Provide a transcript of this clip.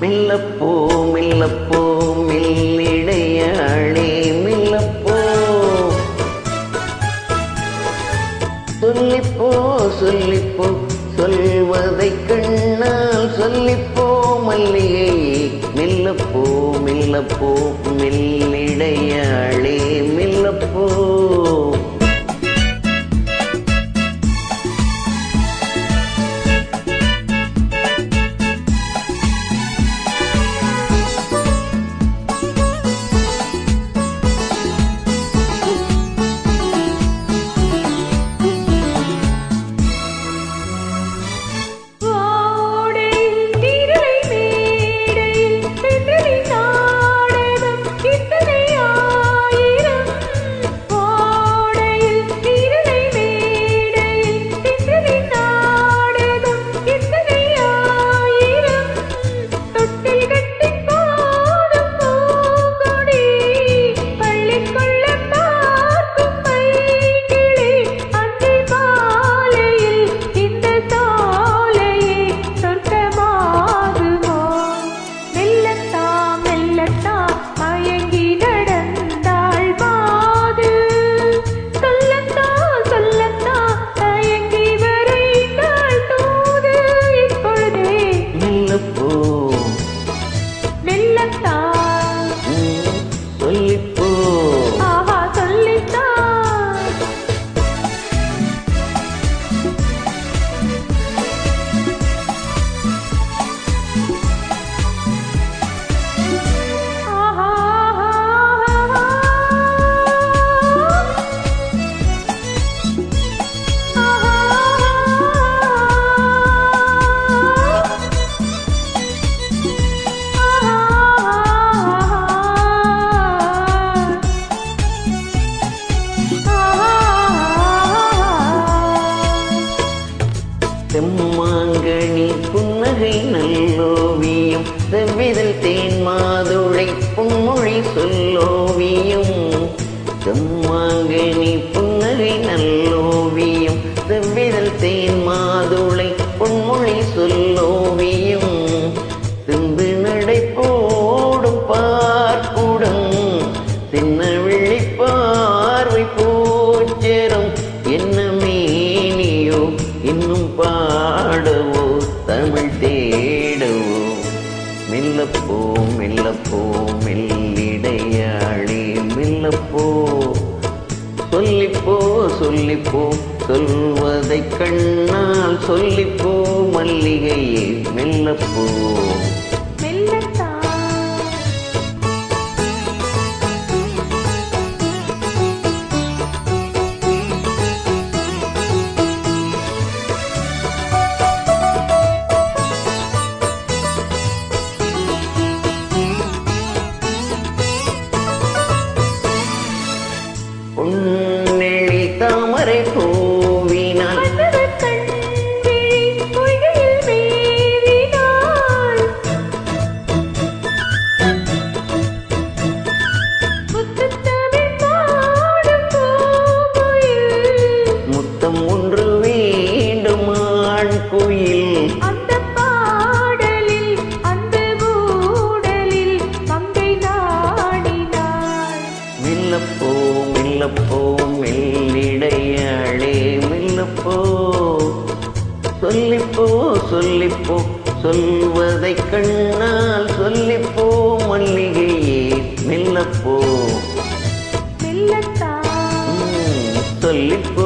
மெல்லப்போ மெல்லப்போ மெல்லிடையாளே மெல்லப்போ சொல்லிப்போ சொல்லிப்போ சொல்வதை கண்ணால் சொல்லிப்போ மல்லிகை மெல்லப்போ மெல்லப்போ மெல்லிடையாளே மெல்லப்போ செம்மாங்கனி புன்னகை நல்லோவியம் செவ்விதழ் தேன் மாதுளை பொன்மொழி சொல்லோவியம் செம்மாங்கனி புன்னகை நல்லோவியம் செவ்விதழ் தேன் மாதுளை பொன்மொழி சொல்லோவியம் சிந்து நடை போடும் பார்க்குடம் சின்ன வெள்ளி பார்வை போச்சரம் என்ன மேனியோ இன்னும் பாடவோ தமிழ் தேடவோ மெல்லப்போ மெல்லப்போ மெல்லிடையாளே மெல்லப்போ சொல்லிப்போ சொல்லிப்போ சொல்வதை கண்ணால் சொல்லிப்போ மல்லிகையே மெல்லப்போ பொன்னெழி தாமரை பூவினால் முத்தம் ஒன்று வேண்டும் ஆண் குயில் மெல்லப்போ மெல்லப்போ மெல்லிடையாளே மெல்லப்போ சொல்லிப்போ சொல்லிப்போ சொல்வதை கண்ணால் சொல்லிப்போ மல்லிகையே மெல்லப்போ சொல்லிப்போ